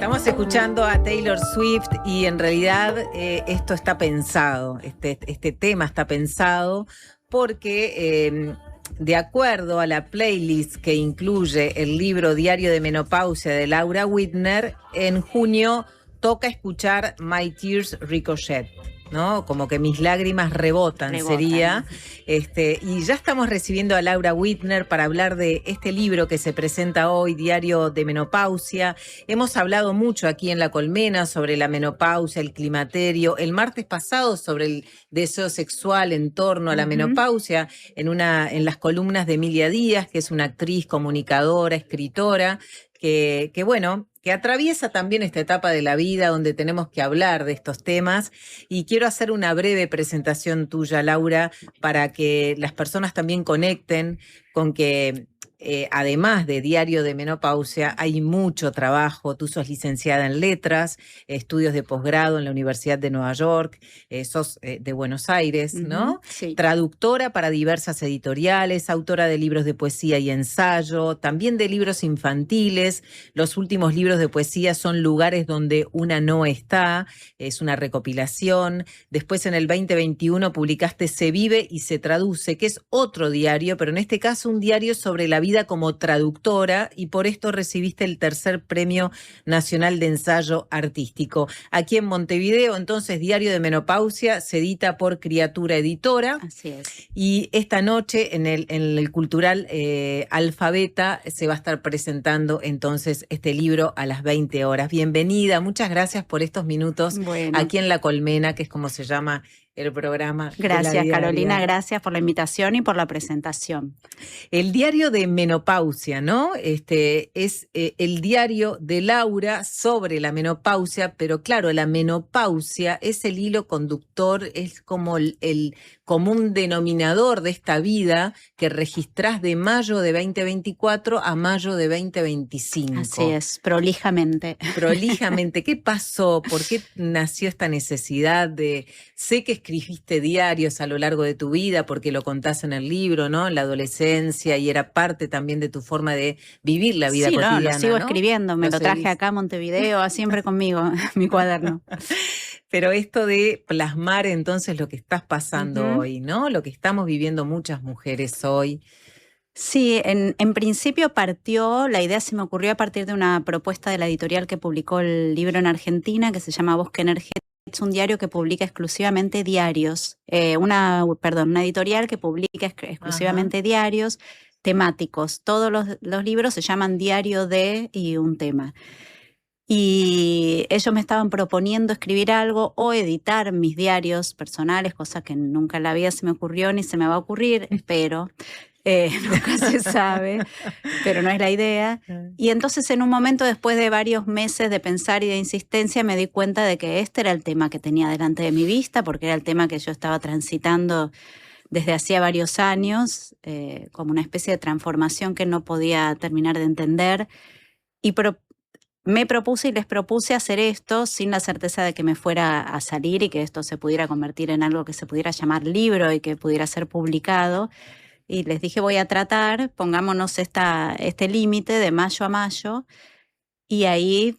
Estamos escuchando a Taylor Swift y en realidad esto está pensado, este tema está pensado porque de acuerdo a la playlist que incluye el libro Diario de Menopausia de Laura Whitner, en junio toca escuchar My Tears Ricochet, ¿no? Como que mis lágrimas rebotan. Sería. Y ya estamos recibiendo a Laura Whitner para hablar de este libro que se presenta hoy, Diario de Menopausia. Hemos hablado mucho aquí en La Colmena sobre la menopausia, el climaterio. El martes pasado sobre el deseo sexual en torno a la menopausia, en las columnas de Emilia Díaz, que es una actriz, comunicadora, escritora, que atraviesa también esta etapa de la vida donde tenemos que hablar de estos temas. Y quiero hacer una breve presentación tuya, Laura, para que las personas también conecten con que además de Diario de Menopausia, hay mucho trabajo. Tú sos licenciada en Letras, estudios de posgrado en la Universidad de Nueva York, sos de Buenos Aires, ¿no? Sí. Traductora para diversas editoriales, autora de libros de poesía y ensayo, también de libros infantiles. Los últimos libros de poesía son Lugares donde una no está, es una recopilación. Después en el 2021 publicaste Se vive y se traduce, que es otro diario, pero en este caso un diario sobre la vida como traductora, y por esto recibiste el tercer Premio Nacional de Ensayo Artístico. Aquí en Montevideo, entonces, Diario de Menopausia se edita por Criatura Editora. Así es. Y esta noche en el Cultural Alfabeta se va a estar presentando entonces este libro a las 20 horas. Bienvenida, muchas gracias por estos minutos aquí en La Colmena, que es como se llama el programa. Gracias, Carolina, gracias por la invitación y por la presentación. El Diario de Menopausia, ¿no? Es el diario de Laura sobre la menopausia, pero claro, la menopausia es el hilo conductor, es como el común denominador de esta vida que registrás de mayo de 2024 a mayo de 2025. Así es, prolijamente. Prolijamente. ¿Qué pasó? ¿Por qué nació esta necesidad de...? Sé que escribiste diarios a lo largo de tu vida porque lo contás en el libro, ¿no? En la adolescencia, y era parte también de tu forma de vivir la vida cotidiana, lo sigo ¿no? escribiendo, me lo traje acá a Montevideo, siempre conmigo, mi cuaderno. Pero esto de plasmar entonces lo que estás pasando hoy, ¿no? Lo que estamos viviendo muchas mujeres hoy. Sí, en principio la idea se me ocurrió a partir de una propuesta de la editorial que publicó el libro en Argentina, que se llama Bosque Energético. Es un diario que publica exclusivamente diarios, una editorial que publica exclusivamente diarios temáticos. Todos los libros se llaman Diario de y un tema. Y ellos me estaban proponiendo escribir algo o editar mis diarios personales, cosa que nunca en la vida se me ocurrió ni se me va a ocurrir, espero. Nunca se sabe, pero no es la idea. Y entonces en un momento, después de varios meses de pensar y de insistencia, me di cuenta de que este era el tema que tenía delante de mi vista, porque era el tema que yo estaba transitando desde hacía varios años, como una especie de transformación que no podía terminar de entender. Y me propuse y les propuse hacer esto sin la certeza de que me fuera a salir y que esto se pudiera convertir en algo que se pudiera llamar libro y que pudiera ser publicado. Y les dije, voy a tratar, pongámonos este límite de mayo a mayo. Y ahí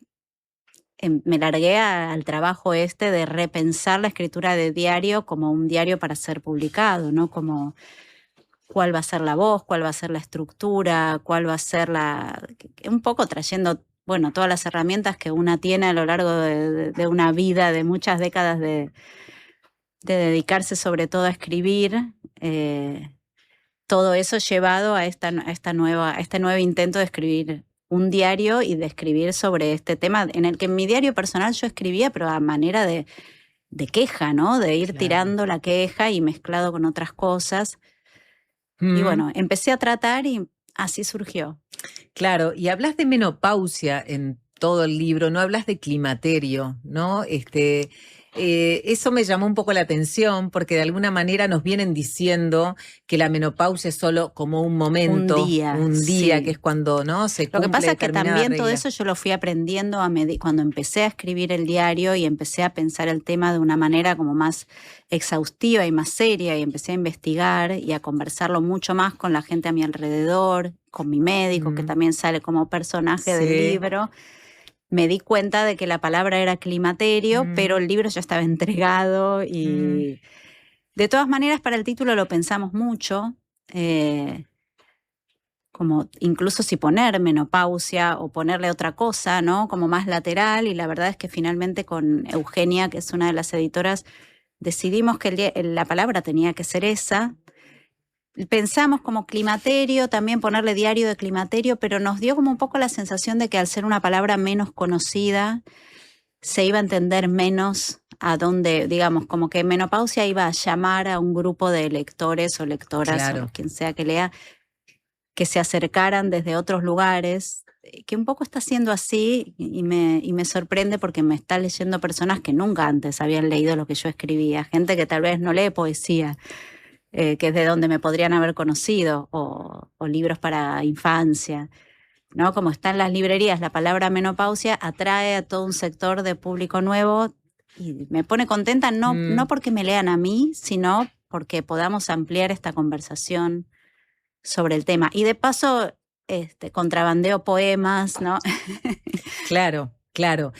me largué al trabajo de repensar la escritura de diario como un diario para ser publicado, ¿no? Como cuál va a ser la voz, cuál va a ser la estructura, cuál va a ser un poco trayendo, todas las herramientas que una tiene a lo largo de una vida, de muchas décadas de dedicarse sobre todo a escribir. Todo eso llevado a este nuevo intento de escribir un diario y de escribir sobre este tema, en el que en mi diario personal yo escribía, pero a manera de queja, ¿no? De ir tirando la queja y mezclado con otras cosas. Y empecé a tratar y así surgió. Claro, y hablas de menopausia en todo el libro, no hablas de climaterio, ¿no? Eso me llamó un poco la atención porque de alguna manera nos vienen diciendo que la menopausia es solo como un momento, un día que es cuando, ¿no? Se cumple. Lo que pasa es que también regla. Todo eso yo lo fui aprendiendo cuando empecé a escribir el diario y empecé a pensar el tema de una manera como más exhaustiva y más seria, y empecé a investigar y a conversarlo mucho más con la gente a mi alrededor, con mi médico, que también sale como personaje del libro. me di cuenta de que la palabra era climaterio, pero el libro ya estaba entregado y de todas maneras para el título lo pensamos mucho, como incluso si poner menopausia o ponerle otra cosa, ¿no? Como más lateral, y la verdad es que finalmente con Eugenia, que es una de las editoras, decidimos que la palabra tenía que ser esa. Pensamos como climaterio, también ponerle diario de climaterio, pero nos dio como un poco la sensación de que al ser una palabra menos conocida, se iba a entender menos a dónde, digamos, como que menopausia iba a llamar a un grupo de lectores o lectoras, Claro, o quien sea que lea, que se acercaran desde otros lugares, que un poco está siendo así y me sorprende porque me está leyendo personas que nunca antes habían leído lo que yo escribía, gente que tal vez no lee poesía, que es de donde me podrían haber conocido, o libros para infancia, ¿no? Como está en las librerías, la palabra menopausia atrae a todo un sector de público nuevo y me pone contenta, no porque me lean a mí, sino porque podamos ampliar esta conversación sobre el tema. Y de paso, contrabandeo poemas, ¿no? claro. Claro,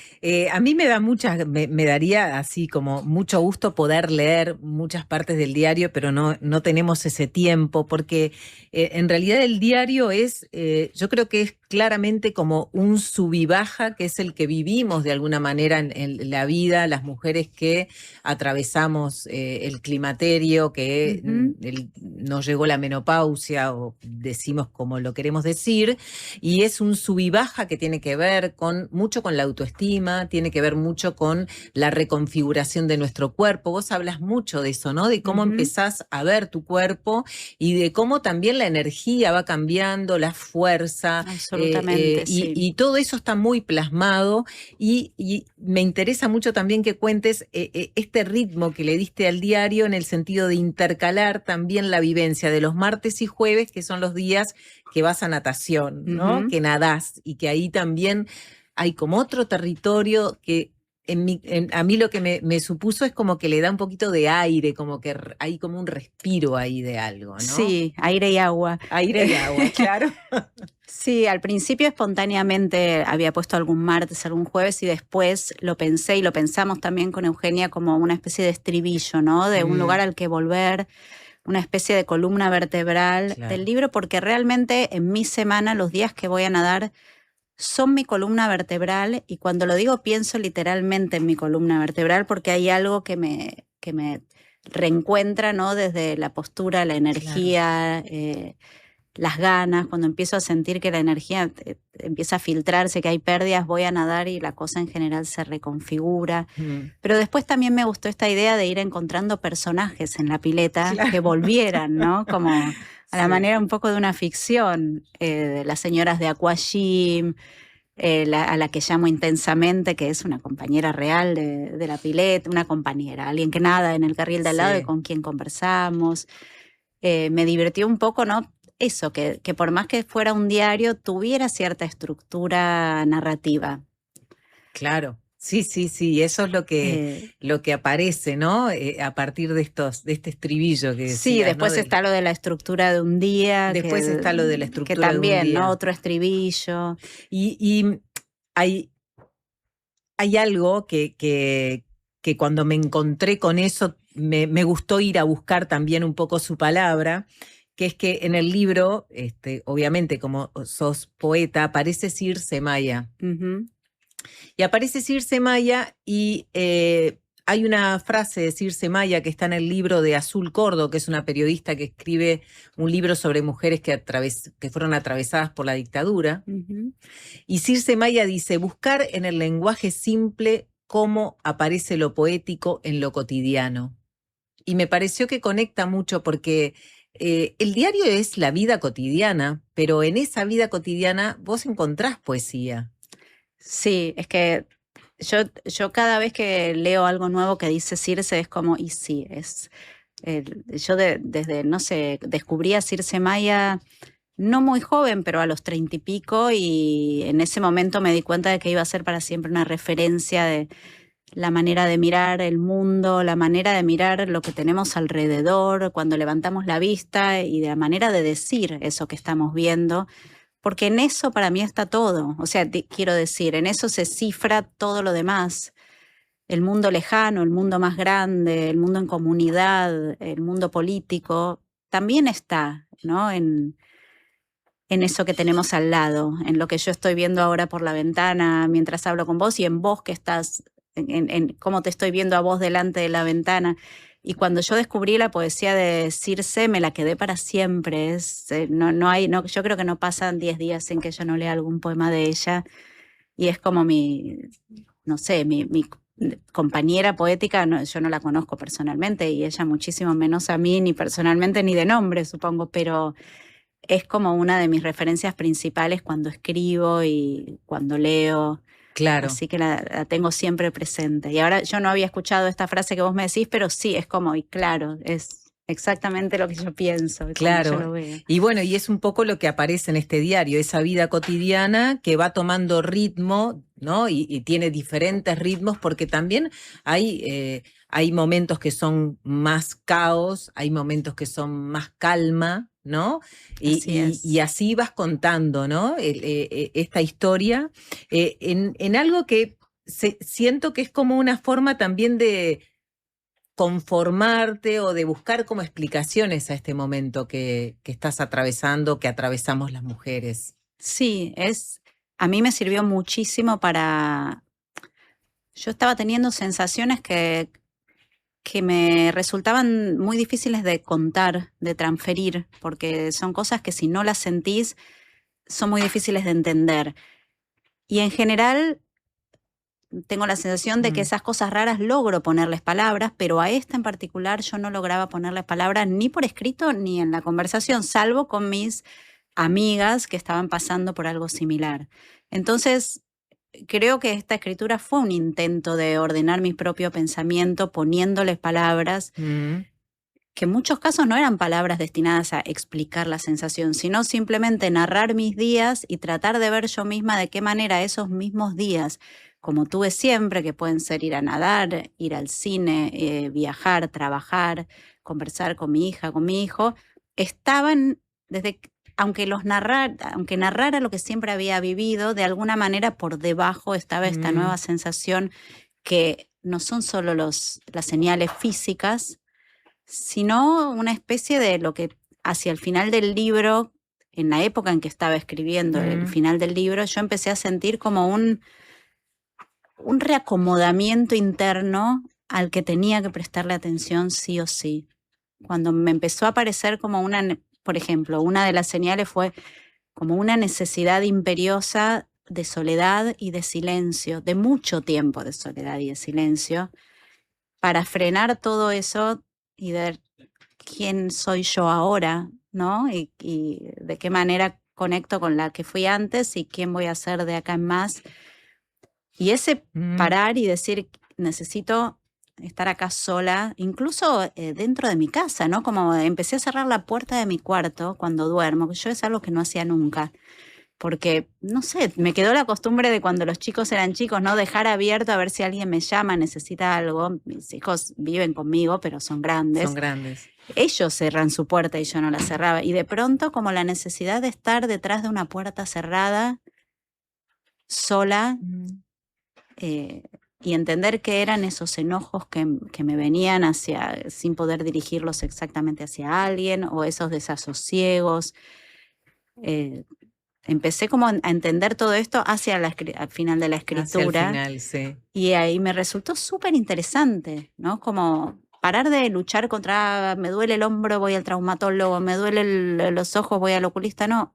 a mí me da me daría así como mucho gusto poder leer muchas partes del diario, pero no tenemos ese tiempo, porque en realidad el diario es, yo creo que es claramente como un sub y baja, que es el que vivimos de alguna manera en la vida, las mujeres que atravesamos el climaterio, que nos llegó la menopausia, o decimos como lo queremos decir, y es un sub y baja que tiene que ver mucho con la autoestima, tiene que ver mucho con la reconfiguración de nuestro cuerpo. Vos hablas mucho de eso, ¿no? De cómo empezás a ver tu cuerpo y de cómo también la energía va cambiando, la fuerza. Absolutamente, sí. Y todo eso está muy plasmado y me interesa mucho también que cuentes este ritmo que le diste al diario en el sentido de intercalar también la vivencia de los martes y jueves, que son los días que vas a natación, ¿no? Que nadás, y que ahí también hay como otro territorio que a mí lo que me supuso es como que le da un poquito de aire, como que hay como un respiro ahí de algo, ¿no? Sí, aire y agua. Aire y agua, claro. Sí, al principio espontáneamente había puesto algún martes, algún jueves, y después lo pensé y lo pensamos también con Eugenia como una especie de estribillo, ¿no? De un lugar al que volver, una especie de columna vertebral del libro, porque realmente en mi semana los días que voy a nadar son mi columna vertebral, y cuando lo digo pienso literalmente en mi columna vertebral, porque hay algo que me reencuentra, ¿no? Desde la postura, la energía, las ganas, cuando empiezo a sentir que la energía empieza a filtrarse, que hay pérdidas, voy a nadar y la cosa en general se reconfigura. Pero después también me gustó esta idea de ir encontrando personajes en la pileta que volvieran, ¿no? Como a la manera un poco de una ficción, de las señoras de Aquagym, a la que llamo intensamente, que es una compañera real de la pileta, una compañera, alguien que nada en el carril de al lado y con quien conversamos. Me divirtió un poco, ¿no? Eso, que por más que fuera un diario, tuviera cierta estructura narrativa. Claro. Sí, eso es lo que aparece, ¿no? A partir de este estribillo que decías, sí, después ¿no? está lo de la estructura de un día. Después está lo de la estructura que también, de un día. ¿no? Otro estribillo. Y hay algo que cuando me encontré con eso, me gustó ir a buscar también un poco su palabra, que es que en el libro, obviamente como sos poeta, aparece Circe Maya. Y aparece Circe Maya y hay una frase de Circe Maya que está en el libro de Azul Cordo, que es una periodista que escribe un libro sobre mujeres que fueron atravesadas por la dictadura. Y Circe Maya dice: buscar en el lenguaje simple cómo aparece lo poético en lo cotidiano. Y me pareció que conecta mucho porque el diario es la vida cotidiana, pero en esa vida cotidiana vos encontrás poesía. Sí, es que yo cada vez que leo algo nuevo que dice Circe es como, y sí, es... yo desde, no sé, descubrí a Circe Maya no muy joven, pero a los 30 y pico, y en ese momento me di cuenta de que iba a ser para siempre una referencia de la manera de mirar el mundo, la manera de mirar lo que tenemos alrededor cuando levantamos la vista, y de la manera de decir eso que estamos viendo, porque en eso para mí está todo. O sea, quiero decir, en eso se cifra todo lo demás. El mundo lejano, el mundo más grande, el mundo en comunidad, el mundo político, también está, ¿no? En eso que tenemos al lado, en lo que yo estoy viendo ahora por la ventana mientras hablo con vos y en vos que estás, en cómo te estoy viendo a vos delante de la ventana. Y cuando yo descubrí la poesía de Circe, me la quedé para siempre. Yo creo que no pasan 10 días sin que yo no lea algún poema de ella. Y es como no sé, mi compañera poética, yo no la conozco personalmente y ella muchísimo menos a mí, ni personalmente ni de nombre, supongo, pero es como una de mis referencias principales cuando escribo y cuando leo. Claro. Así que la tengo siempre presente. Y ahora yo no había escuchado esta frase que vos me decís, pero sí, es como, y claro, es exactamente lo que yo pienso. Claro. Yo lo veo. Y bueno, y es un poco lo que aparece en este diario, esa vida cotidiana que va tomando ritmo, ¿no? Y tiene diferentes ritmos porque también hay momentos que son más caos, hay momentos que son más calma, ¿no? Y así vas contando, ¿no? Esta historia en algo que siento que es como una forma también de conformarte o de buscar como explicaciones a este momento que estás atravesando, que atravesamos las mujeres. Sí, a mí me sirvió muchísimo yo estaba teniendo sensaciones que me resultaban muy difíciles de contar, de transferir, porque son cosas que si no las sentís son muy difíciles de entender. Y en general tengo la sensación de que esas cosas raras logro ponerles palabras, pero a esta en particular yo no lograba ponerles palabras ni por escrito ni en la conversación, salvo con mis amigas que estaban pasando por algo similar. Entonces, creo que esta escritura fue un intento de ordenar mi propio pensamiento poniéndoles palabras, que en muchos casos no eran palabras destinadas a explicar la sensación, sino simplemente narrar mis días y tratar de ver yo misma de qué manera esos mismos días, como tuve siempre, que pueden ser ir a nadar, ir al cine, viajar, trabajar, conversar con mi hija, con mi hijo, estaban aunque narrara lo que siempre había vivido, de alguna manera por debajo estaba esta nueva sensación que no son solo las señales físicas, sino una especie de lo que hacia el final del libro, en la época en que estaba escribiendo el final del libro, yo empecé a sentir como un reacomodamiento interno al que tenía que prestarle atención sí o sí. Cuando me empezó a aparecer como por ejemplo, una de las señales fue como una necesidad imperiosa de soledad y de silencio, de mucho tiempo de soledad y de silencio, para frenar todo eso y ver quién soy yo ahora, ¿no? Y de qué manera conecto con la que fui antes y quién voy a ser de acá en más. Y ese parar y decir, necesito estar acá sola, incluso dentro de mi casa, ¿no? Como empecé a cerrar la puerta de mi cuarto cuando duermo, que yo es algo que no hacía nunca. Porque, no sé, me quedó la costumbre de cuando los chicos eran chicos, ¿no? Dejar abierto a ver si alguien me llama, necesita algo. Mis hijos viven conmigo, pero son grandes. Son grandes. Ellos cerran su puerta y yo no la cerraba. Y de pronto, como la necesidad de estar detrás de una puerta cerrada, sola, y entender qué eran esos enojos que me venían sin poder dirigirlos exactamente hacia alguien, o esos desasosiegos. Empecé como a entender todo esto al final de la escritura. Hacia el final, sí. Y ahí me resultó súper interesante, ¿no? Como parar de luchar contra, me duele el hombro, voy al traumatólogo, me duele los ojos, voy al oculista. No,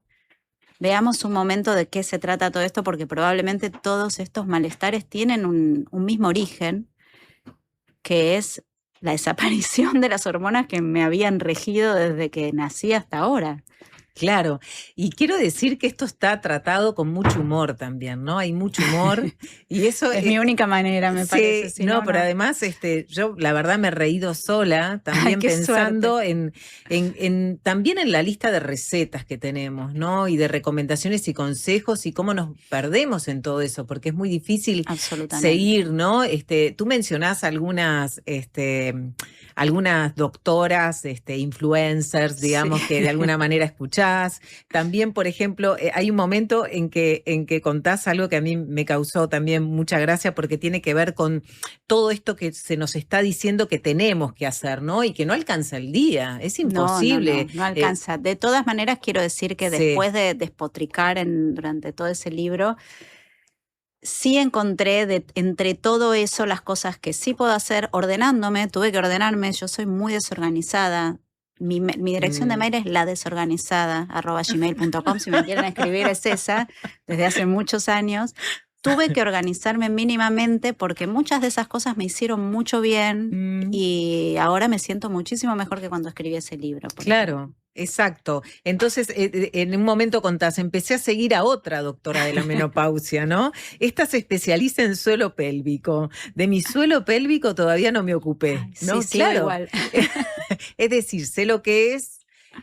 veamos un momento de qué se trata todo esto, porque probablemente todos estos malestares tienen un mismo origen, que es la desaparición de las hormonas que me habían regido desde que nací hasta ahora. Claro, y quiero decir que esto está tratado con mucho humor también, ¿no? Hay mucho humor y eso es mi única manera, me parece. Sí, no, pero además yo la verdad me he reído sola también pensando también en la lista de recetas que tenemos, ¿no? Y de recomendaciones y consejos y cómo nos perdemos en todo eso, porque es muy difícil seguir, ¿no? Tú mencionás algunas doctoras, influencers, digamos, Sí. que de alguna manera escuchás. También, por ejemplo, hay un momento en que contás algo que a mí me causó también mucha gracia porque tiene que ver con todo esto que se nos está diciendo que tenemos que hacer, ¿no? Y que no alcanza el día, es imposible. No alcanza. De todas maneras, quiero decir que Sí. después de despotricar durante todo ese libro, sí encontré entre todo eso las cosas que sí puedo hacer ordenándome. Tuve que ordenarme, yo soy muy desorganizada. Mi dirección de mail es ladesorganizada@gmail.com. Si me quieren escribir es esa, desde hace muchos años. Tuve que organizarme mínimamente porque muchas de esas cosas me hicieron mucho bien y ahora me siento muchísimo mejor que cuando escribí ese libro. Claro. Exacto. Entonces, en un momento contás, empecé a seguir a otra doctora de la menopausia, ¿no? Esta se especializa en suelo pélvico. De mi suelo pélvico todavía no me ocupé, Ay, ¿no? sí, Claro. igual. Es decir, sé lo que es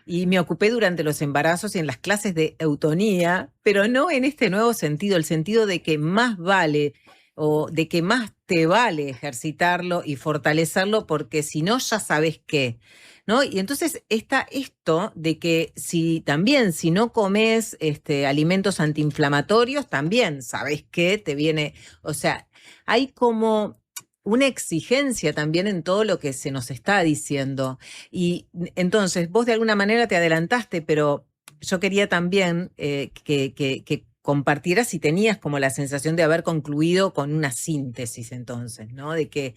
y me ocupé durante los embarazos y en las clases de eutonía, pero no en este nuevo sentido, el sentido de que más vale o de que más te vale ejercitarlo y fortalecerlo porque si no ya sabes qué. ¿No? Y entonces está esto de que si no comes alimentos antiinflamatorios, también sabes que te viene, o sea, hay como una exigencia también en todo lo que se nos está diciendo. Y entonces vos de alguna manera te adelantaste, pero yo quería también que compartieras si tenías como la sensación de haber concluido con una síntesis entonces, ¿no? De que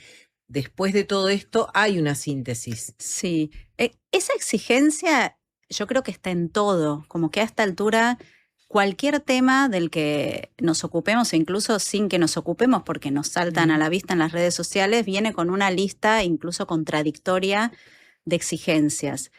después de todo esto hay una síntesis. Sí, esa exigencia yo creo que está en todo, como que a esta altura cualquier tema del que nos ocupemos, e incluso sin que nos ocupemos porque nos saltan a la vista en las redes sociales, viene con una lista incluso contradictoria de exigencias.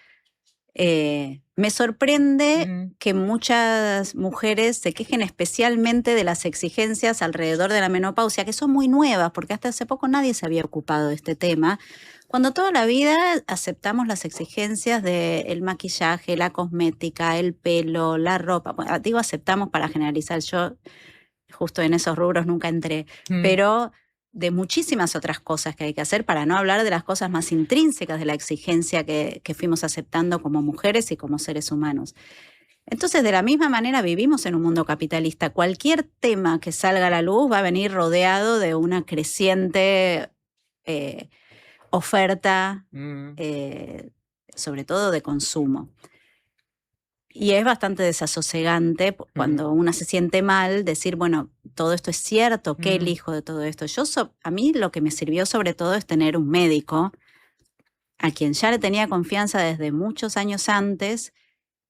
Me sorprende que muchas mujeres se quejen especialmente de las exigencias alrededor de la menopausia, que son muy nuevas, porque hasta hace poco nadie se había ocupado de este tema, cuando toda la vida aceptamos las exigencias del maquillaje, la cosmética, el pelo, la ropa. Bueno, digo aceptamos para generalizar, yo justo en esos rubros nunca entré, pero de muchísimas otras cosas que hay que hacer, para no hablar de las cosas más intrínsecas de la exigencia que fuimos aceptando como mujeres y como seres humanos. Entonces, de la misma manera vivimos en un mundo capitalista. Cualquier tema que salga a la luz va a venir rodeado de una creciente oferta, sobre todo de consumo. Y es bastante desasosegante cuando una se siente mal, decir, bueno, todo esto es cierto, ¿qué elijo de todo esto? A mí lo que me sirvió sobre todo es tener un médico a quien ya le tenía confianza desde muchos años antes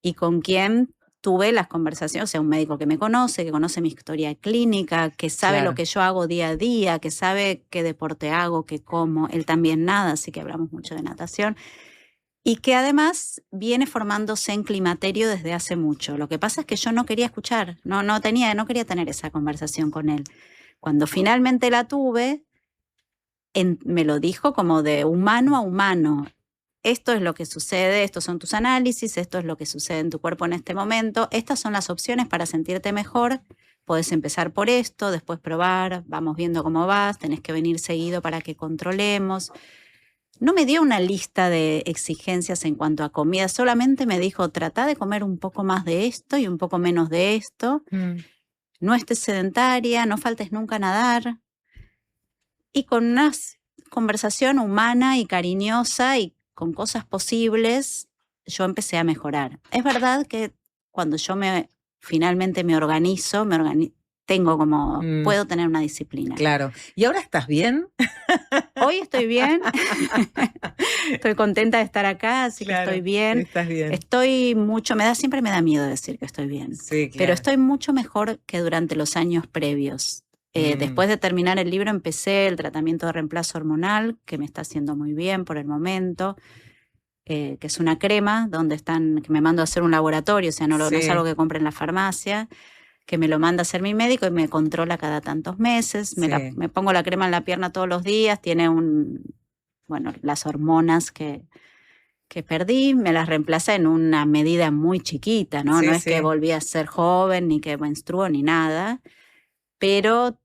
y con quien tuve las conversaciones, o sea, un médico que me conoce, que conoce mi historia clínica, que sabe lo que yo hago día a día, que sabe qué deporte hago, qué como, él también nada, así que hablamos mucho de natación. Y que además viene formándose en climaterio desde hace mucho. Lo que pasa es que yo no quería escuchar, no quería tener esa conversación con él. Cuando finalmente la tuve, me lo dijo como de humano a humano. Esto es lo que sucede, estos son tus análisis, esto es lo que sucede en tu cuerpo en este momento, estas son las opciones para sentirte mejor. Podés empezar por esto, después probar, vamos viendo cómo vas, tenés que venir seguido para que controlemos. No me dio una lista de exigencias en cuanto a comida, solamente me dijo, trata de comer un poco más de esto y un poco menos de esto. No estés sedentaria, no faltes nunca a nadar. Y con una conversación humana y cariñosa y con cosas posibles, yo empecé a mejorar. Es verdad que cuando yo finalmente me organizo, tengo como, puedo tener una disciplina. Claro. ¿Y ahora estás bien? Hoy estoy bien. Estoy contenta de estar acá, así que estoy bien. Estás bien. Estoy mucho, siempre me da miedo decir que estoy bien. Sí, claro. Pero estoy mucho mejor que durante los años previos. Después de terminar el libro empecé el tratamiento de reemplazo hormonal, que me está haciendo muy bien por el momento, que es una crema que me mando a hacer un laboratorio, o sea, no es algo que compre en la farmacia, que me lo manda a hacer mi médico y me controla cada tantos meses. Me pongo la crema en la pierna todos los días, tiene las hormonas que perdí, me las reemplaza en una medida muy chiquita, ¿no? No es que volví a ser joven, ni que menstruo, ni nada, pero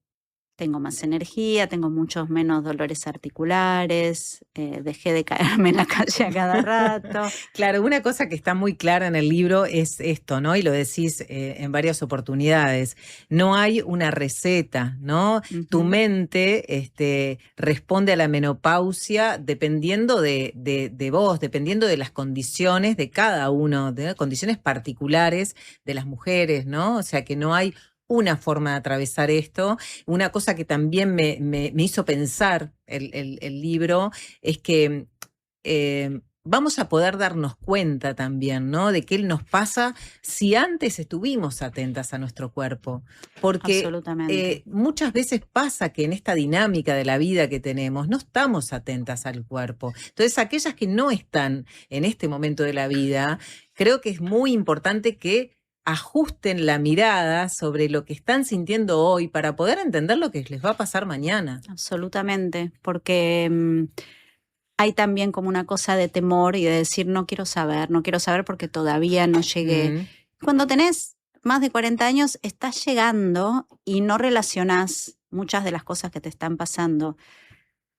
tengo más energía, tengo muchos menos dolores articulares, dejé de caerme en la calle a cada rato. Claro, una cosa que está muy clara en el libro es esto, ¿no? Y lo decís en varias oportunidades. No hay una receta, ¿no? Tu mente responde a la menopausia dependiendo de vos, dependiendo de las condiciones de cada uno, de condiciones particulares de las mujeres, ¿no? O sea que no hay una forma de atravesar esto. Una cosa que también me hizo pensar el libro es que vamos a poder darnos cuenta también, ¿no? De qué nos pasa si antes estuvimos atentas a nuestro cuerpo. Porque muchas veces pasa que en esta dinámica de la vida que tenemos no estamos atentas al cuerpo. Entonces, aquellas que no están en este momento de la vida, creo que es muy importante que ajusten la mirada sobre lo que están sintiendo hoy para poder entender lo que les va a pasar mañana. Absolutamente, porque hay también como una cosa de temor y de decir no quiero saber porque todavía no llegué. Cuando tenés más de 40 años estás llegando y no relacionás muchas de las cosas que te están pasando.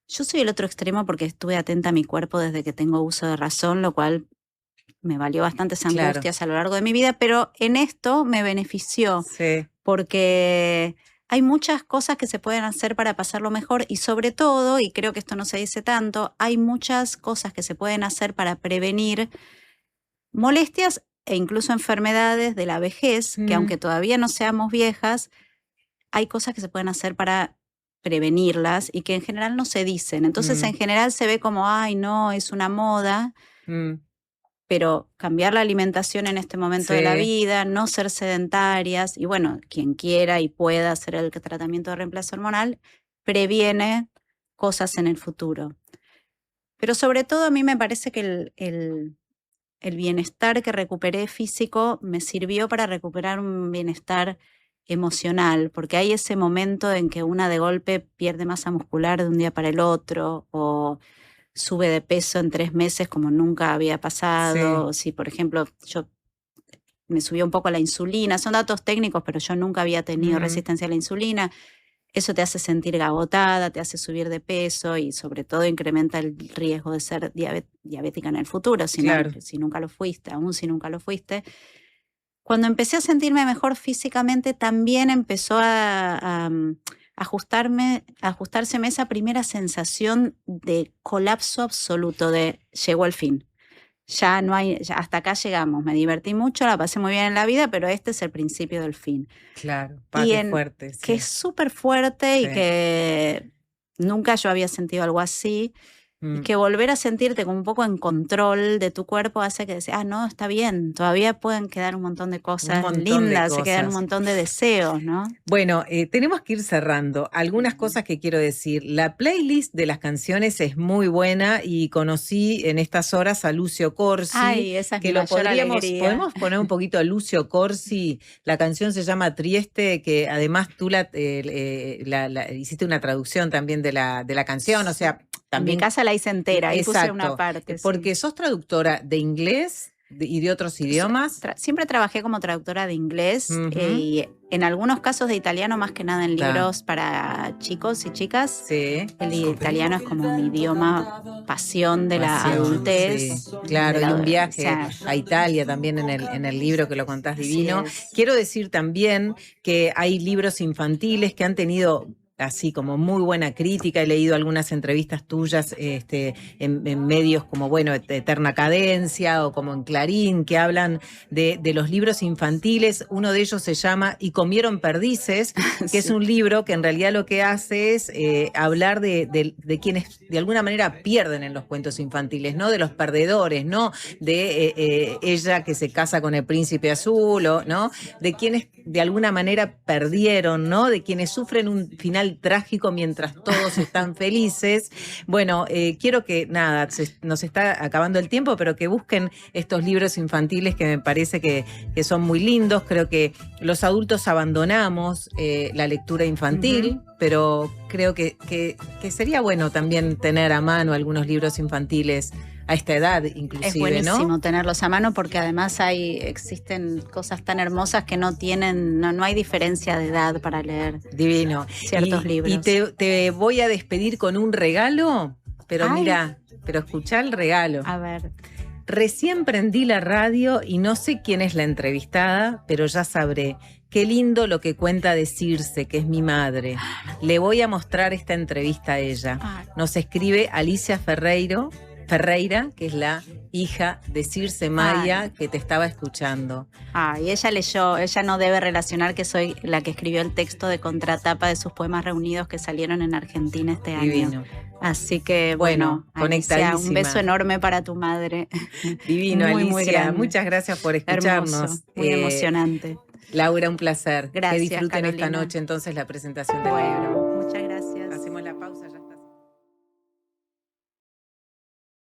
Yo soy el otro extremo porque estuve atenta a mi cuerpo desde que tengo uso de razón, lo cual me valió bastantes angustias a lo largo de mi vida, pero en esto me benefició porque hay muchas cosas que se pueden hacer para pasarlo mejor y sobre todo, y creo que esto no se dice tanto, hay muchas cosas que se pueden hacer para prevenir molestias e incluso enfermedades de la vejez, que aunque todavía no seamos viejas, hay cosas que se pueden hacer para prevenirlas y que en general no se dicen. Entonces en general se ve como, ay no, es una moda, pero cambiar la alimentación en este momento de la vida, no ser sedentarias, y bueno, quien quiera y pueda hacer el tratamiento de reemplazo hormonal, previene cosas en el futuro. Pero sobre todo a mí me parece que el bienestar que recuperé físico me sirvió para recuperar un bienestar emocional, porque hay ese momento en que una de golpe pierde masa muscular de un día para el otro, o sube de peso en 3 meses como nunca había pasado. Si, por ejemplo, yo me subió un poco la insulina, son datos técnicos, pero yo nunca había tenido resistencia a la insulina. Eso te hace sentir agotada, te hace subir de peso y sobre todo incrementa el riesgo de ser diabética en el futuro, si nunca lo fuiste, aún si nunca lo fuiste. Cuando empecé a sentirme mejor físicamente, también empezó a ajustárseme esa primera sensación de colapso absoluto, de llegó el fin. Ya no hay, ya hasta acá llegamos, me divertí mucho, la pasé muy bien en la vida, pero este es el principio del fin. Claro, fuerte. Que es súper fuerte y que nunca yo había sentido algo así. Y que volver a sentirte como un poco en control de tu cuerpo hace que decís, no, está bien, todavía pueden quedar un montón de cosas lindas, se quedan un montón de deseos, ¿no? Bueno, tenemos que ir cerrando. Algunas cosas que quiero decir. La playlist de las canciones es muy buena y conocí en estas horas a Lucio Corsi. Ay, esa es que mi mayor alegría. ¿Podemos poner un poquito a Lucio Corsi? La canción se llama Trieste, que además tú hiciste una traducción también de la canción, o sea, también. En mi casa la hice entera, ahí puse una parte. Porque sos traductora de inglés y de otros idiomas. Siempre trabajé como traductora de inglés y en algunos casos de italiano, más que nada en libros para chicos y chicas. El italiano es como un idioma pasión de la adultez. Claro, y un viaje a Italia también en el libro que lo contás divino. Quiero decir también que hay libros infantiles que han tenido así como muy buena crítica. He leído algunas entrevistas tuyas en medios como, bueno, Eterna Cadencia o como en Clarín, que hablan de los libros infantiles. Uno de ellos se llama Y comieron perdices, que es un libro que en realidad lo que hace es hablar de quienes de alguna manera pierden en los cuentos infantiles, no de los perdedores, no de ella que se casa con el príncipe azul, ¿no? De quienes de alguna manera perdieron, ¿no? De quienes sufren un final trágico mientras todos están felices. Bueno, quiero que, nos está acabando el tiempo, pero que busquen estos libros infantiles que me parece que son muy lindos. Creo que los adultos abandonamos la lectura infantil, pero creo que sería bueno también tener a mano algunos libros infantiles a esta edad inclusive, Es buenísimo ¿no? tenerlos a mano porque además existen cosas tan hermosas que no hay diferencia de edad para leer Divino. ciertos libros. Y te voy a despedir con un regalo, pero Ay. mira, pero escuchá el regalo. A ver. Recién prendí la radio y no sé quién es la entrevistada, pero ya sabré. Qué lindo lo que cuenta de Circe, que es mi madre. Le voy a mostrar esta entrevista a ella. Ay. Nos escribe Alicia Ferreira, que es la hija de Circe Maya, que te estaba escuchando. Y ella leyó, ella no debe relacionar que soy la que escribió el texto de contratapa de sus poemas reunidos que salieron en Argentina este Divino. año. Así que Bueno, Alicia, conectadísima. un beso enorme para tu madre. Divino, Muy, Alicia. muy grande. Muchas gracias por escucharnos. Hermoso, muy emocionante. Laura, un placer. Gracias, Que disfruten esta Carolina. noche entonces la presentación de Bueno.